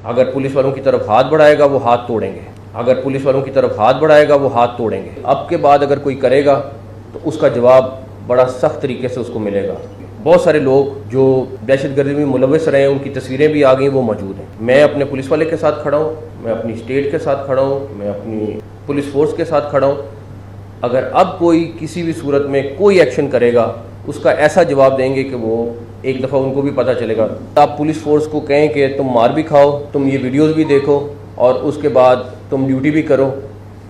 अगर पुलिस वालों की तरफ हाथ बढ़ाएगा वो हाथ तोड़ेंगे, अगर पुलिस वालों की तरफ हाथ बढ़ाएगा वो हाथ तोड़ेंगे। अब के बाद अगर कोई करेगा तो उसका जवाब बड़ा सख्त तरीके से उसको मिलेगा। बहुत सारे लोग जो दहशतगर्दी में मुलविस रहे हैं, उनकी तस्वीरें भी आ गई, वो मौजूद हैं। मैं अपने पुलिस वाले के साथ खड़ा हूँ, मैं अपनी स्टेट के साथ खड़ा हूँ, मैं अपनी पुलिस फोर्स के साथ खड़ा हूँ। अगर अब कोई किसी भी सूरत में कोई एक्शन करेगा, उसका ऐसा जवाब देंगे कि वो एक दफ़ा उनको भी पता चलेगा। आप पुलिस फोर्स को कहें कि तुम मार भी खाओ, तुम ये वीडियोस भी देखो और उसके बाद तुम ड्यूटी भी करो,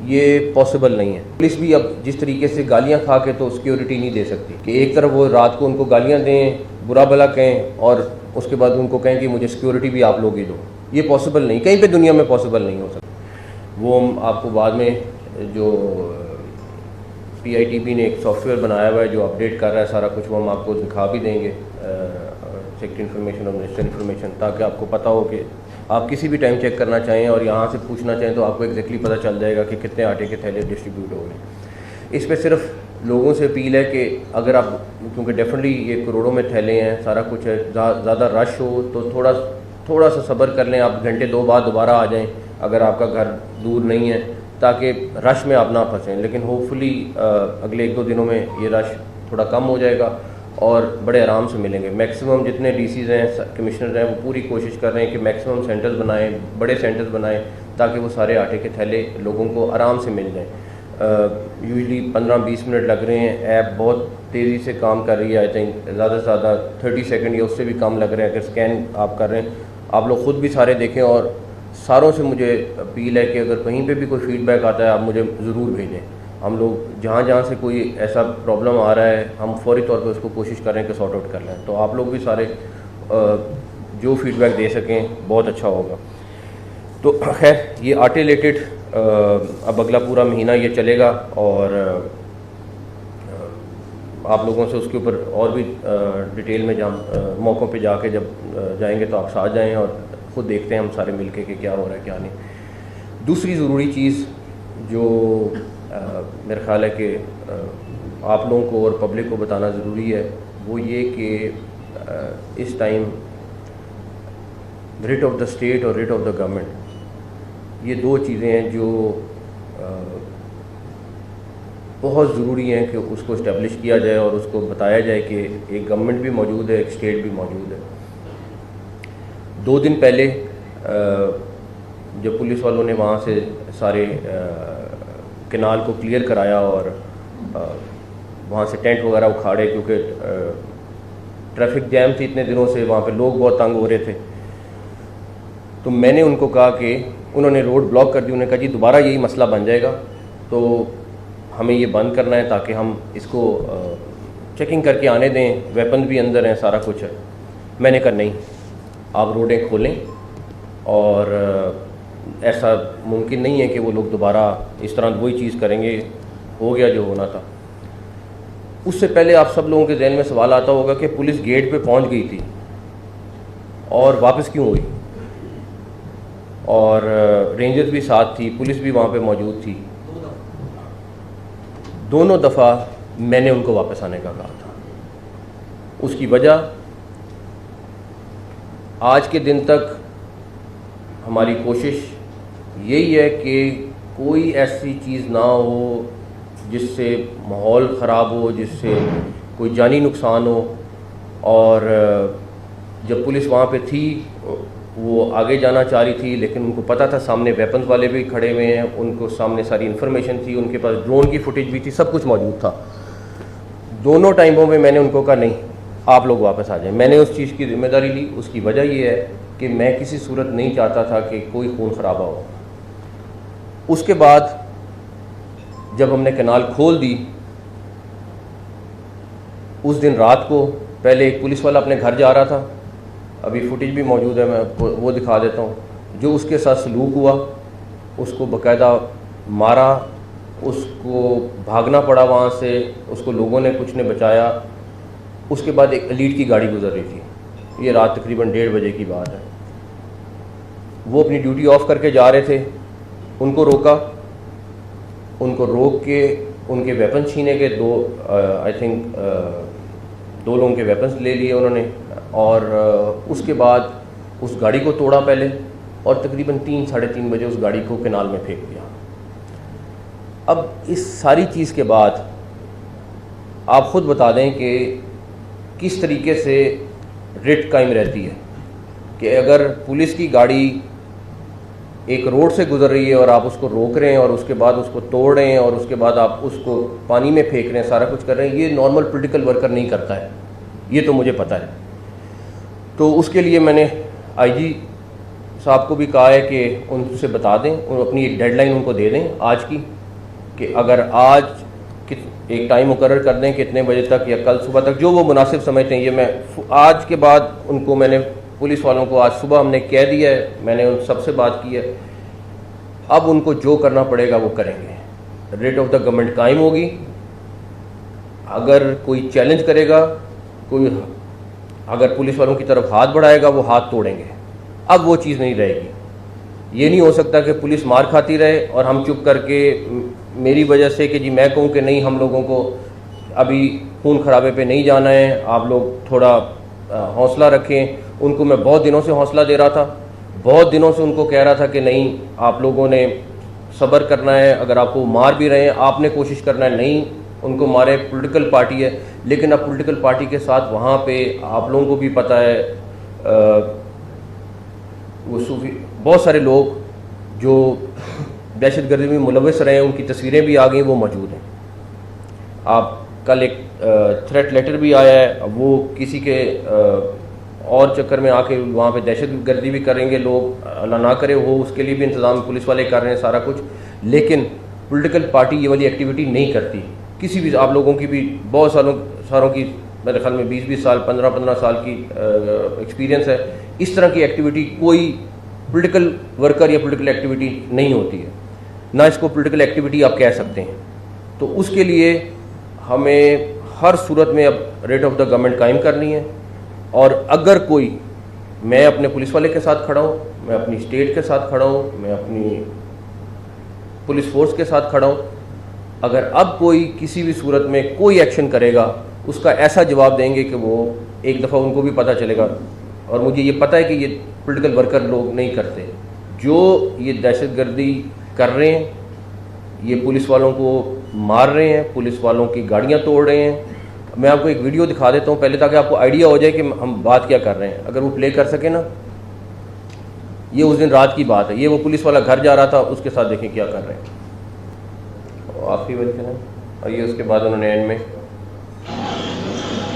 ये पॉसिबल नहीं है। पुलिस भी अब जिस तरीके से गालियां खा के तो सिक्योरिटी नहीं दे सकती कि एक तरफ वो रात को उनको गालियां दें, बुरा भला कहें और उसके बाद उनको कहें कि मुझे सिक्योरिटी भी आप लोग ही दो। ये पॉसिबल नहीं, कहीं पे दुनिया में पॉसिबल नहीं हो सकता। वो हम आपको बाद में जो PITB ने एक सॉफ्टवेयर बनाया हुआ है जो अपडेट कर रहा है सारा कुछ, वो हम आपको दिखा भी देंगे, सेक्रेटरी इन्फॉर्मेशन और मिनिस्टर इन्फॉर्मेशन, ताकि आपको पता हो कि आप किसी भी टाइम चेक करना चाहें और यहाँ से पूछना चाहें तो आपको एग्जैक्टली पता चल जाएगा कि कितने आटे के थैले डिस्ट्रीब्यूट हो गए। इस पर सिर्फ लोगों से अपील है कि अगर आप, क्योंकि डेफिनेटली ये करोड़ों में थैले हैं, सारा कुछ है, ज़्यादा रश हो तो थोड़ा सा सब्र कर लें। आप घंटे 2 बाद दोबारा आ जाएँ अगर आपका घर दूर नहीं है, ताकि रश में आप ना फंसें। लेकिन होपफुली अगले 1-2 दिनों में ये रश थोड़ा कम हो जाएगा और बड़े आराम से मिलेंगे। मैक्सिमम जितने DCs हैं, कमिश्नर हैं, वो पूरी कोशिश कर रहे हैं कि मैक्सिमम सेंटर्स बनाएं, बड़े सेंटर्स बनाएं, ताकि वो सारे आटे के थैले लोगों को आराम से मिल जाएं। यूजली 15-20 मिनट लग रहे हैं। ऐप बहुत तेज़ी से काम कर रही है। आई थिंक ज़्यादा से ज़्यादा 30 सेकंड या उससे भी कम लग रहे हैं अगर स्कैन आप कर रहे हैं। आप लोग ख़ुद भी सारे देखें और सारों से मुझे अपील है कि अगर कहीं पे भी कोई फीडबैक आता है आप मुझे ज़रूर भेजें। हम लोग जहाँ से कोई ऐसा प्रॉब्लम आ रहा है, हम फौरी तौर पे उसको कोशिश करें कि सॉर्ट आउट कर लें। तो आप लोग भी सारे जो फीडबैक दे सकें बहुत अच्छा होगा। तो खैर ये आटे रिलेटेड अब अगला पूरा महीना ये चलेगा और आप लोगों से उसके ऊपर और भी डिटेल में जहाँ मौक़ों पे जाके जब जाएंगे तो आप साथ जाएं और ख़ुद देखते हैं हम सारे मिलके कि क्या हो रहा है क्या नहीं। दूसरी ज़रूरी चीज़ जो मेरा ख्याल है कि आप लोगों को और पब्लिक को बताना ज़रूरी है, वो ये कि इस time writ of the state और रिट ऑफ द गवर्नमेंट, ये 2 चीज़ें हैं जो बहुत ज़रूरी हैं कि उसको इस्टेब्लिश किया जाए और उसको बताया जाए कि एक गवर्नमेंट भी मौजूद है, एक स्टेट भी मौजूद है। 2 दिन पहले जब पुलिस वालों ने वहाँ से सारे कैनाल को क्लियर कराया और वहाँ से टेंट वगैरह उखाड़े, क्योंकि ट्रैफिक जैम थी इतने दिनों से, वहाँ पे लोग बहुत तंग हो रहे थे। तो मैंने उनको कहा कि उन्होंने रोड ब्लॉक कर दी। उन्होंने कहा जी दोबारा यही मसला बन जाएगा तो हमें ये बंद करना है ताकि हम इसको चेकिंग करके आने दें, वेपन भी अंदर हैं, सारा कुछ है। मैंने कहा नहीं, आप रोडें खोलें और ऐसा मुमकिन नहीं है कि वो लोग दोबारा इस तरह वही चीज़ करेंगे, हो गया जो होना था। उससे पहले आप सब लोगों के जहन में सवाल आता होगा कि पुलिस गेट पे पहुंच गई थी और वापस क्यों हुई, और रेंजर्स भी साथ थी, पुलिस भी वहाँ पे मौजूद थी। दोनों दफ़ा मैंने उनको वापस आने का कहा था। उसकी वजह आज के दिन तक हमारी कोशिश यही है कि कोई ऐसी चीज़ ना हो जिससे माहौल ख़राब हो, जिससे कोई जानी नुकसान हो। और जब पुलिस वहाँ पे थी वो आगे जाना चाह रही थी, लेकिन उनको पता था सामने वेपन्स वाले भी खड़े हुए हैं, उनको सामने सारी इन्फॉर्मेशन थी, उनके पास ड्रोन की फुटेज भी थी, सब कुछ मौजूद था। दोनों टाइमों में मैंने उनको कहा नहीं, आप लोग वापस आ जाएं। मैंने उस चीज़ की जिम्मेदारी ली। उसकी वजह ये है कि मैं किसी सूरत नहीं चाहता था कि कोई खून खराबा हो। उसके बाद जब हमने कैनाल खोल दी, उस दिन रात को पहले एक पुलिस वाला अपने घर जा रहा था, अभी फुटेज भी मौजूद है, मैं आपको वो दिखा देता हूँ। जो उसके साथ सलूक हुआ, उसको बाकायदा मारा, उसको भागना पड़ा वहाँ से, उसको लोगों ने कुछ ने बचाया। उसके बाद एक एलीट की गाड़ी गुजर रही थी, ये रात तकरीबन 1:30 बजे की बात है। वो अपनी ड्यूटी ऑफ करके जा रहे थे, उनको रोका, उनको रोक के उनके वेपन छीने के, आई थिंक 2 लोगों के वेपन्स ले लिए उन्होंने। और उसके बाद उस गाड़ी को तोड़ा पहले, और तकरीबन 3 साढ़े 3 बजे उस गाड़ी को कैनाल में फेंक दिया। अब इस सारी चीज़ के बाद आप ख़ुद बता दें कि किस तरीके से रिट कायम रहती है कि अगर पुलिस की गाड़ी एक रोड से गुजर रही है और आप उसको रोक रहे हैं और उसके बाद उसको तोड़ रहे हैं और उसके बाद आप उसको पानी में फेंक रहे हैं, सारा कुछ कर रहे हैं, ये नॉर्मल पॉलिटिकल वर्कर नहीं करता है, ये तो मुझे पता है। तो उसके लिए मैंने आईजी साहब को भी कहा है कि उनसे बता दें, अपनी एक डेडलाइन उनको दे दें आज की, कि अगर आज एक टाइम मुकर्रर कर दें कितने बजे तक या कल सुबह तक, जो वो मुनासिब समझते हैं। ये मैं आज के बाद उनको, मैंने पुलिस वालों को आज सुबह हमने कह दिया है, मैंने उन सबसे बात की है, अब उनको जो करना पड़ेगा वो करेंगे। रेट ऑफ द गवर्नमेंट कायम होगी। अगर कोई चैलेंज करेगा, कोई अगर पुलिस वालों की तरफ हाथ बढ़ाएगा, वो हाथ तोड़ेंगे। अब वो चीज़ नहीं रहेगी। ये नहीं हो सकता कि पुलिस मार खाती रहे और हम चुप करके मेरी वजह से कि जी मैं कहूँ कि नहीं, हम लोगों को अभी खून खराबे पे नहीं जाना है, आप लोग थोड़ा हौसला रखें। उनको मैं बहुत दिनों से हौसला दे रहा था, बहुत दिनों से उनको कह रहा था कि नहीं, आप लोगों ने सब्र करना है, अगर आपको मार भी रहे हैं आपने कोशिश करना है, नहीं उनको मारे, पॉलिटिकल पार्टी है। लेकिन अब पॉलिटिकल पार्टी के साथ वहाँ पे आप लोगों को भी पता है वो सूफी बहुत सारे लोग जो दहशतगर्दी में मुलविस रहे हैं, उनकी तस्वीरें भी आ गई, वो मौजूद हैं। आप कल एक थ्रेट लेटर भी आया है, अब वो किसी के और चक्कर में आके वहाँ पे दहशतगर्दी भी करेंगे लोग, अल्लाह ना करे हो, उसके लिए भी इंतज़ाम पुलिस वाले कर रहे हैं सारा कुछ। लेकिन पॉलिटिकल पार्टी ये वाली एक्टिविटी नहीं करती। किसी भी, आप लोगों की भी बहुत सारों की मेरे ख्याल में 20-20 साल 15-15 साल की एक्सपीरियंस है, इस तरह की एक्टिविटी कोई पॉलिटिकल वर्कर या पॉलिटिकल एक्टिविटी नहीं होती है, ना इसको पॉलिटिकल एक्टिविटी आप कह सकते हैं। तो उसके लिए हमें हर सूरत में अब रेट ऑफ द गवर्नमेंट कायम करनी है। और अगर कोई, मैं अपने पुलिस वाले के साथ खड़ा हूँ, मैं अपनी स्टेट के साथ खड़ा हूँ, मैं अपनी पुलिस फोर्स के साथ खड़ा हूँ, अगर अब कोई किसी भी सूरत में कोई एक्शन करेगा, उसका ऐसा जवाब देंगे कि वो एक दफ़ा उनको भी पता चलेगा। और मुझे ये पता है कि ये पॉलिटिकल वर्कर लोग नहीं करते, जो ये दहशतगर्दी कर रहे हैं, ये पुलिस वालों को मार रहे हैं, पुलिस वालों की गाड़ियाँ तोड़ रहे हैं। मैं आपको एक वीडियो दिखा देता हूँ पहले, ताकि आपको आइडिया हो जाए कि हम बात क्या कर रहे हैं। अगर वो प्ले कर सके ना, ये उस दिन रात की बात है, ये वो पुलिस वाला घर जा रहा था, उसके साथ देखें क्या कर रहे हैं। आखिरी बल्कि है, और ये उसके बाद उन्होंने एंड में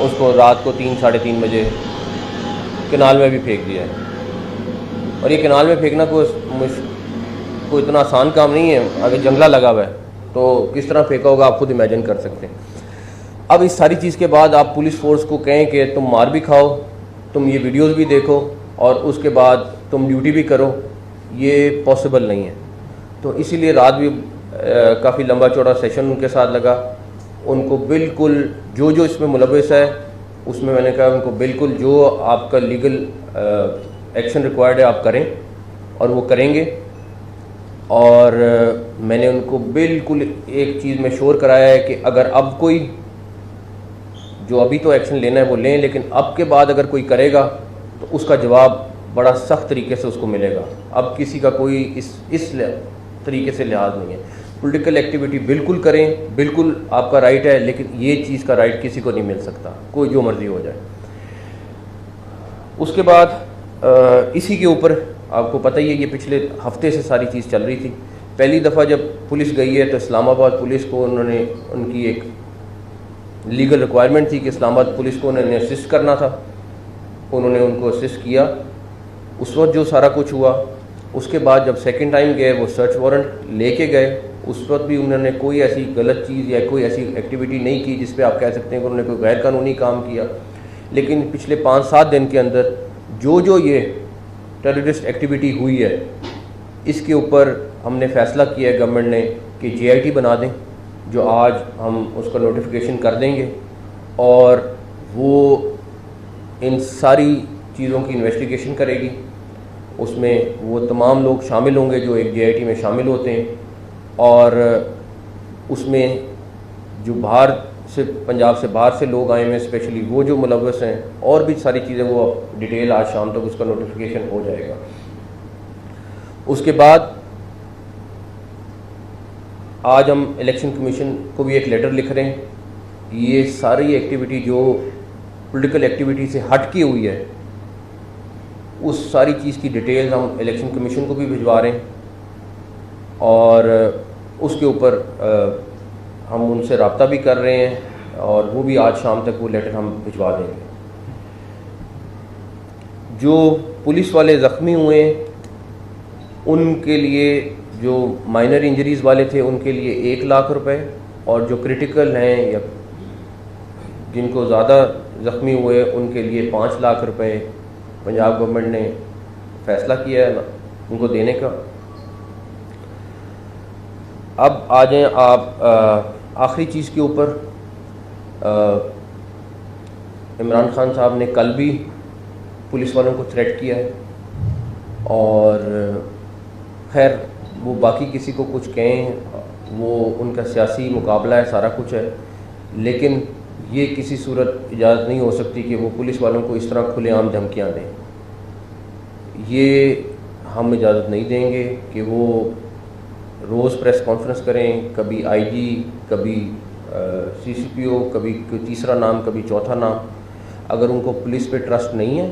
उसको रात को 3 साढ़े 3 बजे कैनाल में भी फेंक दिया है। और ये कैनाल में फेंकना कोई इतना आसान काम नहीं है, आगे जंगला लगा हुआ है, तो किस तरह फेंका होगा आप खुद इमेजिन कर सकते हैं। अब इस सारी चीज़ के बाद आप पुलिस फोर्स को कहें कि तुम मार भी खाओ, तुम ये वीडियोस भी देखो और उसके बाद तुम ड्यूटी भी करो, ये पॉसिबल नहीं है। तो इसीलिए रात भी काफ़ी लंबा चौड़ा सेशन उनके साथ लगा। उनको बिल्कुल जो जो इसमें मुलविस है, उसमें मैंने कहा उनको बिल्कुल जो आपका लीगल एक्शन रिक्वायर्ड है आप करें, और वो करेंगे। और मैंने उनको बिल्कुल एक चीज़ में श्योर कराया है कि अगर अब कोई, जो अभी तो एक्शन लेना है वो लें, लेकिन अब के बाद अगर कोई करेगा तो उसका जवाब बड़ा सख्त तरीके से उसको मिलेगा। अब किसी का कोई इस तरीके से लिहाज नहीं है। पॉलिटिकल एक्टिविटी बिल्कुल करें, बिल्कुल आपका राइट है, लेकिन ये चीज़ का राइट किसी को नहीं मिल सकता, कोई जो मर्ज़ी हो जाए। उसके बाद इसी के ऊपर आपको पता ही है, ये पिछले हफ्ते से सारी चीज़ चल रही थी। पहली दफ़ा जब पुलिस गई है तो इस्लामाबाद पुलिस को उन्होंने, उनकी एक लीगल रिक्वायरमेंट थी कि इस्लामाबाद पुलिस को उन्होंने असिस्ट करना था, उन्होंने उनको असिस्ट किया। उस वक्त जो सारा कुछ हुआ, उसके बाद जब सेकंड टाइम गए, वो सर्च वारंट लेके गए, उस वक्त भी उन्होंने कोई ऐसी गलत चीज़ या कोई ऐसी एक्टिविटी नहीं की जिस पे आप कह सकते हैं कि उन्होंने कोई गैर कानूनी काम किया। लेकिन पिछले 5-7 दिन के अंदर जो ये टेररिस्ट एक्टिविटी हुई है, इसके ऊपर हमने फ़ैसला किया है गवर्नमेंट ने कि JIT बना दें, जो आज हम उसका नोटिफिकेशन कर देंगे, और वो इन सारी चीज़ों की इन्वेस्टिगेशन करेगी। उसमें वो तमाम लोग शामिल होंगे जो एक JIT में शामिल होते हैं, और उसमें जो बाहर से, पंजाब से बाहर से लोग आए हैं, स्पेशली वो जो मुलव्वस हैं, और भी सारी चीज़ें, वो डिटेल आज शाम तक उसका नोटिफिकेशन हो जाएगा। उसके बाद आज हम इलेक्शन कमीशन को भी एक लेटर लिख रहे हैं। ये सारी एक्टिविटी जो पॉलिटिकल एक्टिविटी से हट की हुई है, उस सारी चीज़ की डिटेल्स हम इलेक्शन कमीशन को भी भिजवा रहे हैं और उसके ऊपर हम उनसे रब्ता भी कर रहे हैं और वो भी आज शाम तक वो लेटर हम भिजवा देंगे। जो पुलिस वाले ज़ख्मी हुए उनके लिए, जो माइनर इंजरीज़ वाले थे उनके लिए 1 लाख रुपए, और जो क्रिटिकल हैं या जिनको ज़्यादा ज़ख्मी हुए उनके लिए 5 लाख रुपए पंजाब गवर्नमेंट ने फ़ैसला किया है उनको देने का। अब आ जाएं आप आखिरी चीज़ के ऊपर। इमरान खान साहब ने कल भी पुलिस वालों को थ्रेट किया है और खैर वो बाकी किसी को कुछ कहें, वो उनका सियासी मुकाबला है, सारा कुछ है, लेकिन ये किसी सूरत इजाज़त नहीं हो सकती कि वो पुलिस वालों को इस तरह खुलेआम धमकियां दें। ये हम इजाज़त नहीं देंगे कि वो रोज़ प्रेस कॉन्फ्रेंस करें, कभी आईजी, कभी सीसीपीओ, कभी कोई तीसरा नाम, कभी चौथा नाम। अगर उनको पुलिस पे ट्रस्ट नहीं है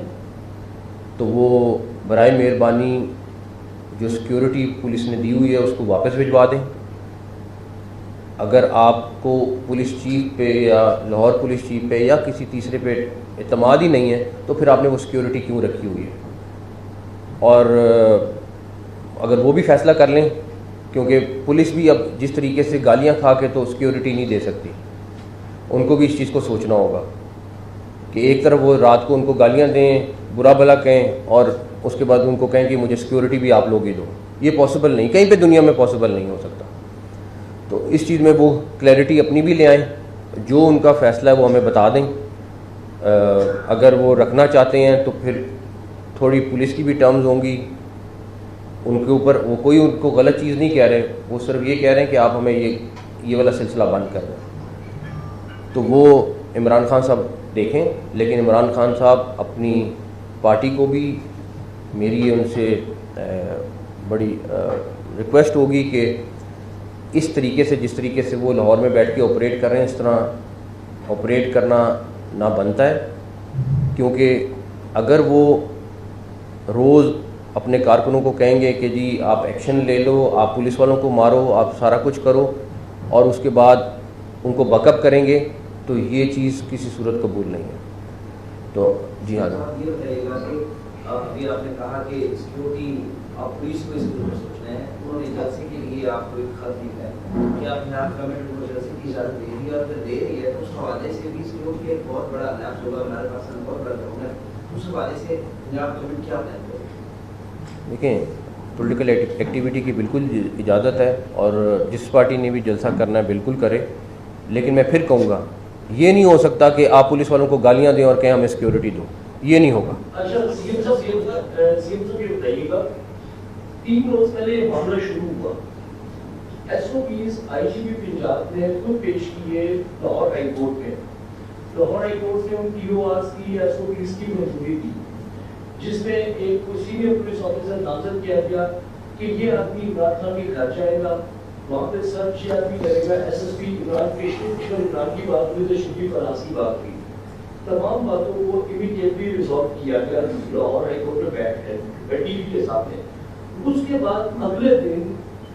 तो वो बराए मेहरबानी जो सिक्योरिटी पुलिस ने दी हुई है उसको वापस भिजवा दें। अगर आपको पुलिस चीफ पे या लाहौर पुलिस चीफ पे या किसी तीसरे पे एतमाद ही नहीं है तो फिर आपने वो सिक्योरिटी क्यों रखी हुई है। और अगर वो भी फ़ैसला कर लें, क्योंकि पुलिस भी अब जिस तरीके से गालियां खा के तो सिक्योरिटी नहीं दे सकती, उनको भी इस चीज़ को सोचना होगा कि एक तरफ वो रात को उनको गालियां दें, बुरा भला कहें और उसके बाद उनको कहें कि मुझे सिक्योरिटी भी आप लोग ही दो। ये पॉसिबल नहीं, कहीं पे दुनिया में पॉसिबल नहीं हो सकता। तो इस चीज़ में वो क्लैरिटी अपनी भी ले आएँ, जो उनका फ़ैसला है वो हमें बता दें। अगर वो रखना चाहते हैं तो फिर थोड़ी पुलिस की भी टर्म्स होंगी उनके ऊपर। वो कोई उनको गलत चीज़ नहीं कह रहे, वो सिर्फ ये कह रहे हैं कि आप हमें ये वाला सिलसिला बंद कर दें। तो वो इमरान खान साहब देखें, लेकिन इमरान खान साहब अपनी पार्टी को भी, मेरी उनसे बड़ी रिक्वेस्ट होगी कि इस तरीके से, जिस तरीके से वो लाहौर में बैठ के ऑपरेट कर रहे हैं, इस तरह ऑपरेट करना ना बनता है। क्योंकि अगर वो रोज़ अपने कारकुनों को कहेंगे कि जी आप एक्शन ले लो, आप पुलिस वालों को मारो, आप सारा कुछ करो, और उसके बाद उनको बकअप करेंगे, तो ये चीज़ किसी सूरत कबूल नहीं है। तो जी हाँ, ये बताइएगा कि अभी आपने कहा कि सिक्योरिटी आप पुलिस को इसके ऊपर सोचना है, उन्होंने जलसे के लिए आपको एक खत लिखा है कि आप पंजाब गवर्नमेंट को जलसे की इजाज़त दे दी है, और अगर दे रही है तो उस हवाले से भी सिक्योरिटी एक बहुत बड़ा लैप्स होगा हमारे पास, बहुत बड़ा ग्राउंड है, उस हवाले से पंजाब गवर्नमेंट क्या प्लान करेगी? देखें, पॉलिटिकल एक्टिविटी की बिल्कुल इजाज़त है और जिस पार्टी ने भी जलसा करना है बिल्कुल करे, लेकिन मैं फिर कहूँगा ये नहीं हो सकता कि आप पुलिस वालों को गालियाँ दें और कहें हमें सिक्योरिटी दो, ये नहीं होगा। अच्छा, सीएम साहब ये बताइएगा, 3 रोज पहले मामला शुरू हुआ, एसओपीज आईजीपी पंजाब ने खुद पेश किए लाहौर हाई कोर्ट में। लाहौर हाई कोर्ट ने उन टीओआरस की, एसओपीज की मंजूरी दी, जिसमें एक सीनियर पुलिस ऑफिसर नामजद किया गया कि ये आदमी इमरान खान के घर जाएगा, वहाँ पे सर्च या भी करेगा। एसएसपी इमरान पेशवा इमरान की बात हुई तो शिफी फराज की बात हुई, तमाम बातों को इमीडिएटली रिजॉल्व किया गया लाहौर हाई कोर्ट में बैठ टीवी के सामने। उसके बाद अगले दिन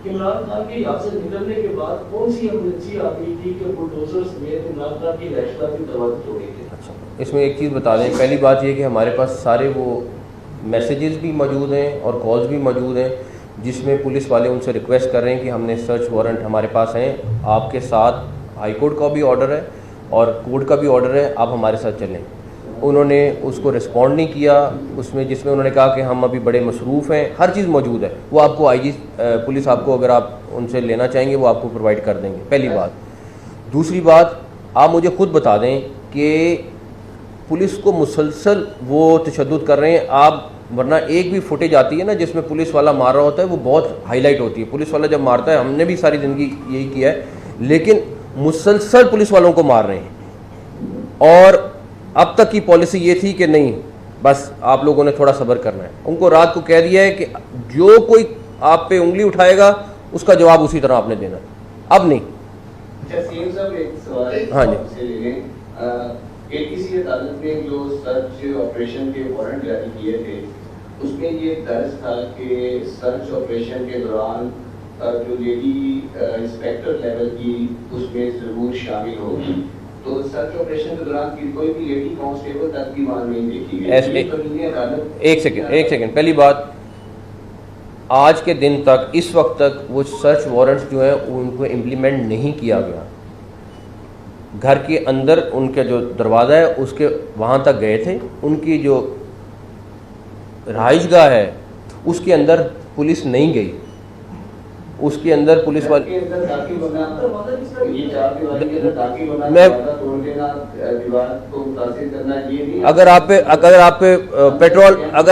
इमरान खान के यहाँ से निकलने के बाद कौन सी एमरजेंसी आ गई थी कि बुलडोजर समेत इमरान खान की रैशगारी दरवाजे तोड़े गए? अच्छा, इसमें एक चीज़ बता दें। पहली बात ये कि हमारे पास सारे वो मैसेजेस भी मौजूद हैं और कॉल्स भी मौजूद हैं जिसमें पुलिस वाले उनसे रिक्वेस्ट कर रहे हैं कि हमने सर्च वारंट हमारे पास हैं, आपके साथ हाई कोर्ट का भी ऑर्डर है और कोर्ट का भी ऑर्डर है, आप हमारे साथ चलें। उन्होंने उसको रिस्पॉन्ड नहीं किया, उसमें जिसमें उन्होंने कहा कि हम अभी बड़े मसरूफ़ हैं। हर चीज़ मौजूद है, वो आपको आईजी पुलिस आपको अगर आप उनसे लेना चाहेंगे वो आपको प्रोवाइड कर देंगे, पहली बात। दूसरी बात, आप मुझे खुद बता दें कि पुलिस को मुसलसल वो तशद्दुद कर रहे हैं आप, वरना एक भी फुटेज आती है ना जिसमें पुलिस वाला मार रहा होता है वो बहुत हाईलाइट होती है। पुलिस वाला जब मारता है, हमने भी सारी ज़िंदगी यही किया है, लेकिन मुसलसल पुलिस वालों को मार रहे हैं। और अब तक की पॉलिसी ये थी कि नहीं, बस आप लोगों ने थोड़ा सब्र करना है। उनको रात को कह दिया है कि जो कोई आप पे उंगली उठाएगा उसका जवाब उसी तरह आपने देना, अब नहीं। अच्छा सीएम साहब एक सवाल हाँ जी। आपसे ले लें। एक किसी अदालत ने जो सर्च ऑपरेशन के वारंट जारी किए थे उसमें ये दर्ज था कि सर्च ऑपरेशन के दौरान जो लेडी इंस्पेक्टर लेवल की उसमें जरूर शामिल होगी। तो सर्च ऑपरेशन के दौरान कोई भी लेडी कांस्टेबल तक भी वहाँ नहीं देखी गई। एक सेकेंड, पहली बात, आज के दिन तक, इस वक्त तक वो सर्च वारंट्स जो है उनको इम्प्लीमेंट नहीं किया गया। घर के अंदर उनका जो दरवाज़ा है उसके वहाँ तक गए थे, उनकी जो रहाइशगाह है उसके अंदर पुलिस नहीं गई, उसके अंदर पुलिस वाले अगर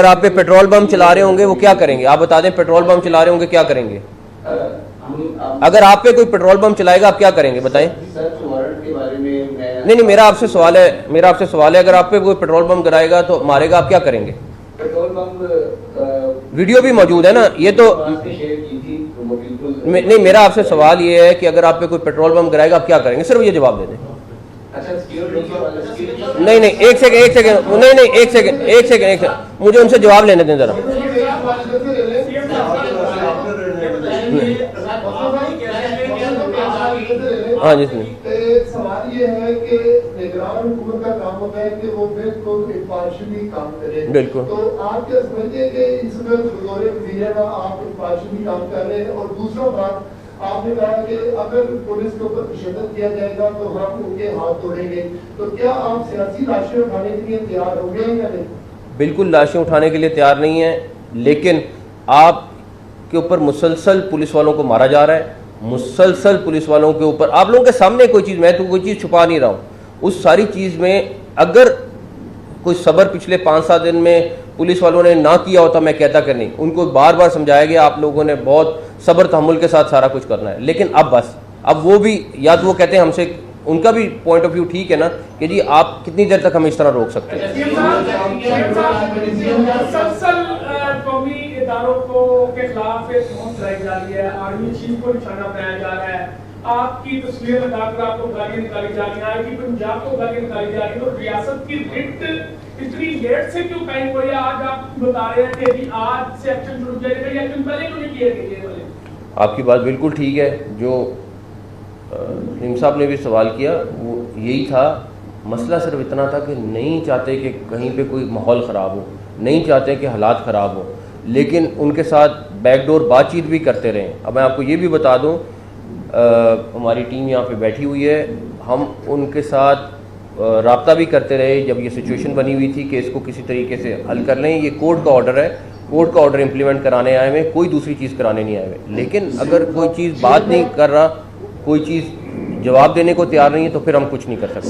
आप पे पेट्रोल बम चला रहे होंगे वो क्या करेंगे? आप बता दें, पेट्रोल बम चला रहे होंगे क्या करेंगे? अगर आप पे कोई पेट्रोल बम चलाएगा आप क्या करेंगे बताएं? नहीं, मेरा आपसे सवाल है, अगर आप पे कोई पेट्रोल बम गिराएगा तो मारेगा, आप क्या करेंगे? पेट्रोल बम वीडियो भी मौजूद है ना, ये तो नहीं। मेरा आपसे सवाल ये है कि अगर आप पे कोई पेट्रोल बम गिराएगा आप क्या करेंगे? सिर्फ ये जवाब दे दें। नहीं, एक सेकंड, मुझे उनसे जवाब लेने दें जरा। हाँ जी, सवाल ये है कि निगरान हुकूमत का काम होता है कि वो बिल्कुल इम्पार्शियली काम करे। बिल्कुल। तो आप क्या समझते हैं कि इसमें बतौर वज़ीर आप इम्पार्शियली काम कर रहे हैं? और दूसरा बात, आपने कहा कि अगर पुलिस के ऊपर तशद्दुद किया जाएगा तो हम उनके हाथ तोड़ेंगे, तो क्या आप सियासी लाशें उठाने के लिए तैयार हो गए या नहीं? बिल्कुल लाशें उठाने के लिए तैयार नहीं है, लेकिन आप के ऊपर मुसलसल पुलिस वालों को मारा जा रहा है, मुसलसल पुलिस वालों के ऊपर, आप लोगों के सामने कोई चीज़, मैं तो कोई चीज़ छुपा नहीं रहा हूँ, उस सारी चीज़ में अगर कोई सब्र पिछले 5-7 दिन में पुलिस वालों ने ना किया होता मैं कहता कि नहीं, उनको बार बार समझाया गया, आप लोगों ने बहुत सब्र तहम्मुल के साथ सारा कुछ करना है। लेकिन अब बस, अब वो भी, या तो वो कहते हैं हमसे, उनका भी पॉइंट ऑफ व्यू ठीक है ना कि जी आप कितनी देर तक हम इस तरह रोक सकते हैं। कौमी इदारों को के खिलाफ एक बहुत ड्राइव जारी है, आर्मी चीफ को निशाना बनाया जा रहा है, आपकी तस्वीर लगाकर आपको गालियां निकाली जा रही हैं, कि पंजाब को गालियां निकाली जा रही है, तो रियासत की रिट इतनी लेट से क्यों कायम हुई? आज आप बता रहे हैं कि अभी आज से एक्शन शुरू किया जाएगा, एक्शन पहले क्यों नहीं किए गए वाले? आपकी बात बिल्कुल ठीक है, जो हिम साहब ने भी सवाल किया वो यही था, मसला सिर्फ इतना था कि नहीं चाहते कि कहीं पे कोई माहौल ख़राब हो, नहीं चाहते कि हालात ख़राब हो, लेकिन उनके साथ बैकडोर बातचीत भी करते रहे। अब मैं आपको ये भी बता दूं, हमारी टीम यहाँ पे बैठी हुई है, हम उनके साथ राब्ता भी करते रहे जब ये सिचुएशन बनी हुई थी कि इसको किसी तरीके से हल कर लें। ये कोर्ट का ऑर्डर है, कोर्ट का ऑर्डर इम्प्लीमेंट कराने आए हुए, कोई दूसरी चीज़ कराने नहीं आए हुए। लेकिन अगर कोई चीज़ बात नहीं कर रहा, कोई चीज़ जवाब देने को तैयार नहीं है, तो फिर हम कुछ नहीं कर सकते।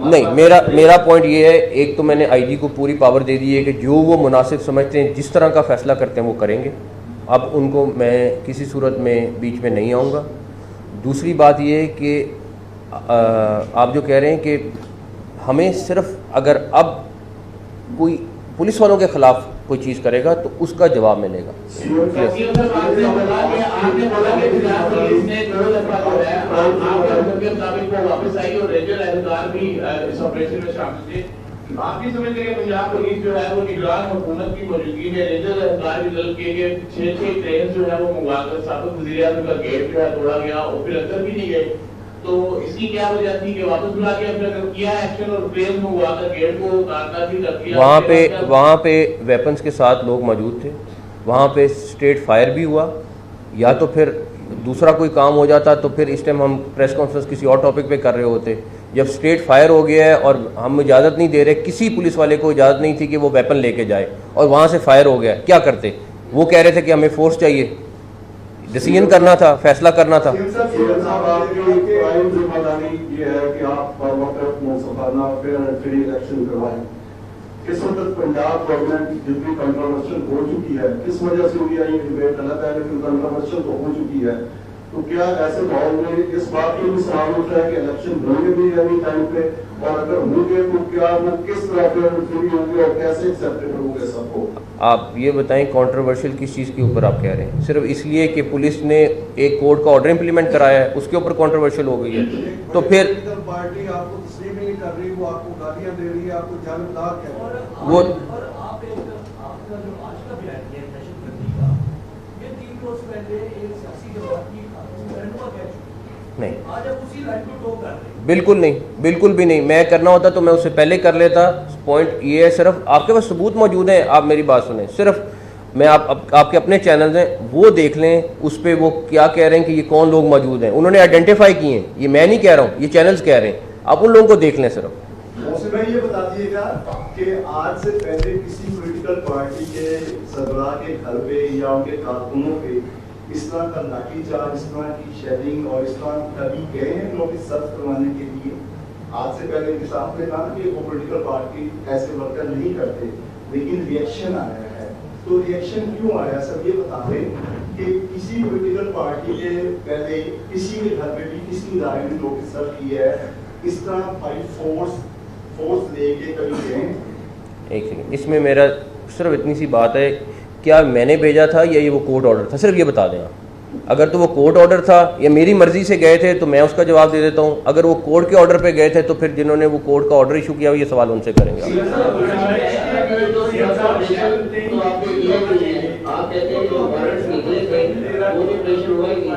नहीं, मेरा पॉइंट ये है, एक तो मैंने आईजी को पूरी पावर दे दी है कि जो वो मुनासिब समझते हैं, जिस तरह का फैसला करते हैं वो करेंगे। अब उनको मैं किसी सूरत में बीच में नहीं आऊँगा। दूसरी बात ये है कि आप जो कह रहे हैं कि हमें सिर्फ अगर अब कोई पुलिस वालों के खिलाफ कोई चीज़ करेगा तो उसका जवाब मिलेगा। आप भी समझते हैं पंजाब पुलिस जो है वो निगरान हुकूमत की मौजूदगी में रेंजर अधिकार भी तलब किए गए, 6 ट्रेन जो है वो मंगवाकर साबिक वज़ीर आज़म का गेट जो है तोड़ा गया और फिर अंदर भी नहीं गए। तो इसकी क्या वजह थी कि वापस बुला के अपने किया एक्शन और ट्रेन मंगवाकर गेट को उतारना भी कर दिया? वहाँ पे वेपन्स के साथ लोग मौजूद थे, वहाँ पे स्ट्रेट फायर भी हुआ, या तो फिर दूसरा कोई काम हो जाता तो फिर इस टाइम हम प्रेस कॉन्फ्रेंस किसी और टॉपिक पे कर रहे होते। जब स्ट्रेट फायर हो गया है और हम इजाज़त नहीं दे रहे, किसी पुलिस वाले को इजाज़त नहीं थी कि वो वेपन लेके जाए, और वहाँ से फायर हो गया, क्या करते? वो कह रहे थे कि हमें फोर्स चाहिए, डिसीजन करना था, फैसला करना था। इस वक्त पंजाब गवर्नमेंट जितनी कंट्रोवर्शियल हो चुकी है, किस वजह से हुई है ये डिबेट गलत है, लेकिन कंट्रोवर्शियल तो हो चुकी है। तो क्या ऐसे माहौल में इस बात की भी सवाल उठता है कि इलेक्शन होंगे भी यानी टाइम पे, और अगर होंगे तो क्या वो किस तरह फिर होंगे और कैसे एक्सेप्टेबल होंगे सबको? आप ये बताएं कंट्रोवर्शियल किस चीज़ के ऊपर आप कह रहे हैं? सिर्फ इसलिए कि पुलिस ने एक कोर्ट का ऑर्डर इंप्लीमेंट कराया है उसके ऊपर कंट्रोवर्शियल हो गई है? तो फिर पार्टी आपको तस्लीम नहीं कर रही, वो आपको गालियां दे रही है, आपको जानबदार कह रही है। वो और आप आपका जो आज का बयान है दहशतगर्दी का, ये 3 रोज पहले एक सियासी जमात की रहनुमा कह चुकी है। नहीं, आज आप उसी लाइन को टोक कर रहे हैं। बिल्कुल नहीं, बिल्कुल भी नहीं। मैं करना होता तो मैं उससे पहले कर लेता। पॉइंट ये है, सिर्फ आपके पास सबूत मौजूद हैं, आप मेरी बात सुनें। सिर्फ मैं आपके अपने चैनल्स हैं वो देख लें, उस पर वो क्या कह रहे हैं कि ये कौन लोग मौजूद हैं, उन्होंने आइडेंटिफाई किए हैं। ये मैं नहीं कह रहा हूँ, ये चैनल्स कह रहे हैं। आप उन लोगों को देख लें सिर्फ। मौसम भाई ये बता दीजिएगा कि आज से पहले किसी पॉलिटिकल पार्टी के सरबराह के घर पे या उनके कारकुनों पे इस तरह का लाठीचार्ज, इस तरह की शेडिंग और इस तरह कभी गए हैं लोग सर्च करवाने के लिए? आज से पहले इनके साथ में कहा कि वो पॉलिटिकल पार्टी ऐसे वर्कर नहीं करते, लेकिन रिएक्शन आया है। तो रिएक्शन क्यों आया सर, ये बता दें कि किसी पॉलिटिकल पार्टी के पहले किसी के घर पे भी किसी इदारे ने नोटिस सर्व किया है, इस तरह बाई फोर्स लेके कभी गए? एक सेकंड, इसमें मेरा सिर्फ इतनी सी बात है, क्या मैंने भेजा था या ये वो कोर्ट ऑर्डर था? सिर्फ ये बता दें आप। अगर तो वो कोर्ट ऑर्डर था या मेरी मर्जी से गए थे तो मैं उसका जवाब दे देता हूँ। अगर वो कोर्ट के ऑर्डर पे गए थे तो फिर जिन्होंने वो कोर्ट का ऑर्डर इशू किया ये सवाल उनसे करेंगे। आप कहते हैं जो वारंट निकले थे वो भी प्रेशर हुआ ही नहीं।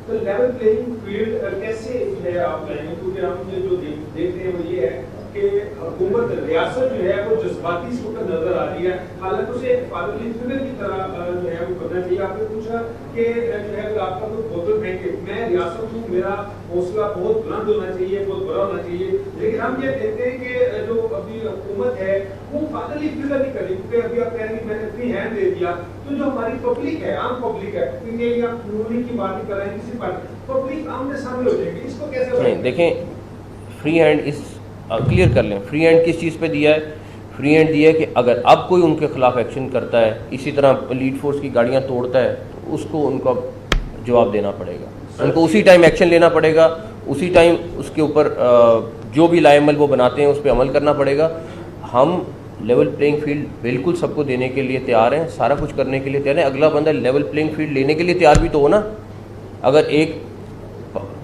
तो लेवल प्लेइंग फील्ड कैसे है आप कहेंगे? क्योंकि हम जो देख रहे हैं वो ये है कि हुकूमत रियासत जो है वो जज्बाती इस वक्त नजर आ रही है। हालांकि उसे फादरली फिगर की तरह जो है वो करना चाहिए। आपने पूछा कि जो है आपका कोई बोतल फेंके, मैं रियासत हूँ, मेरा हौसला बहुत बुलंद होना चाहिए, बहुत बड़ा होना चाहिए। लेकिन हम ये कहते हैं कि जो अभी हुकूमत है वो फादरली फिगर नहीं कर रही, क्योंकि अभी आप कह रहे हैं मैंने फ्री हैंड दे दिया। तो जो हमारी पब्लिक है, आम पब्लिक है, क्योंकि आप नूनी की बात नहीं कर रहे हैं, किसी पार्टी पब्लिक आमने सामने हो जाएगी, इसको कैसे? नहीं, देखें, फ्री हैंड इस क्लियर कर लें, फ्री हैंड किस चीज़ पे दिया है? फ्री हैंड दिया है कि अगर अब कोई उनके खिलाफ एक्शन करता है, इसी तरह पुलिस फोर्स की गाड़ियां तोड़ता है, तो उसको उनका जवाब देना पड़ेगा, उनको उसी टाइम एक्शन लेना पड़ेगा, उसी टाइम उसके ऊपर जो भी लाएमल वो बनाते हैं उस पर अमल करना पड़ेगा। हम लेवल प्लेइंग फील्ड बिल्कुल सबको देने के लिए तैयार हैं, सारा कुछ करने के लिए तैयार हैं। अगला बंदा लेवल प्लेइंग फील्ड लेने के लिए तैयार भी तो हो ना। अगर एक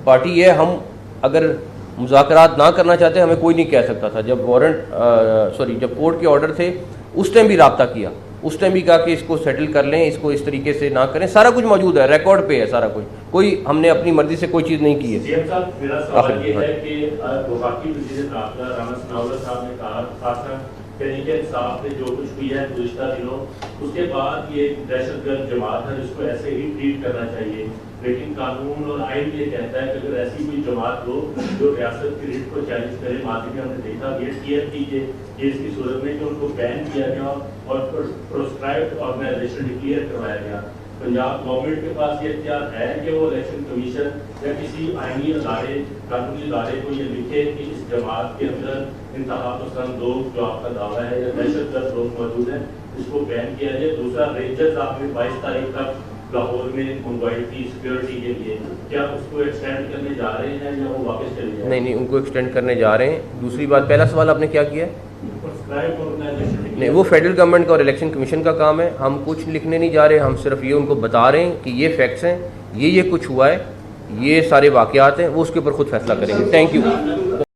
पार्टी है, हम अगर मुज़ाकरात ना करना चाहते, हमें कोई नहीं कह सकता था। जब जब कोर्ट के ऑर्डर थे उस टाइम भी रब्ता किया, उस टाइम भी कहा कि इसको सेटल कर लें, इसको इस तरीके से ना करें। सारा कुछ मौजूद है, रिकॉर्ड पे है सारा कुछ, कोई हमने अपनी मर्जी से कोई चीज़ नहीं की है। सीएम साहब, मेरा सवाल ये है कि वफाकी वज़ीर दाखिला राना सनाउल्लाह साहब ने कहा खासा तहरीक इंसाफ ने जो कुछ हुई है गुज़िश्ता दिनों, उसके बाद ये दहशतगर्द जमात है जिसको ऐसे ही ट्रीट करना चाहिए। लेकिन कानून और आइन ये कहता है कि अगर ऐसी कोई जमात हो जो रियासत की रीट को चैलेंज करे, माजी में हमने देखा टीयर की ये इसकी सूरत में कि उनको बैन किया गया और प्रोस्क्राइब्ड ऑर्गेनाइजेशन डिक्लेयर करवाया गया। पंजाब गवर्नमेंट के पास ये इख्तियार है कि वो इलेक्शन कमीशन या किसी आईनी अदारे, कानूनी अदारे को ये लिखे कि इस जमात के अंदर इंतहा पसंद लोग जो आपका दावा है या दहशतगर्द लोग मौजूद हैं, इसको बैन किया जाए। दूसरा, रेंजर्स आपने 22 तारीख तक लाहौर में मंगवाई थी सिक्योरिटी के लिए, क्या उसको एक्सटेंड करने जा रहे हैं या वो वापस चले जाए? नहीं, उनको एक्सटेंड करने जा रहे हैं। दूसरी बात, पहला सवाल आपने क्या किया? नहीं, वो फेडरल गवर्नमेंट का और इलेक्शन कमीशन का काम है। हम कुछ लिखने नहीं जा रहे, हम सिर्फ ये उनको बता रहे हैं कि ये फैक्ट्स हैं, ये कुछ हुआ है, ये सारे वाकयात हैं, वो उसके ऊपर खुद फैसला करेंगे। Thank you.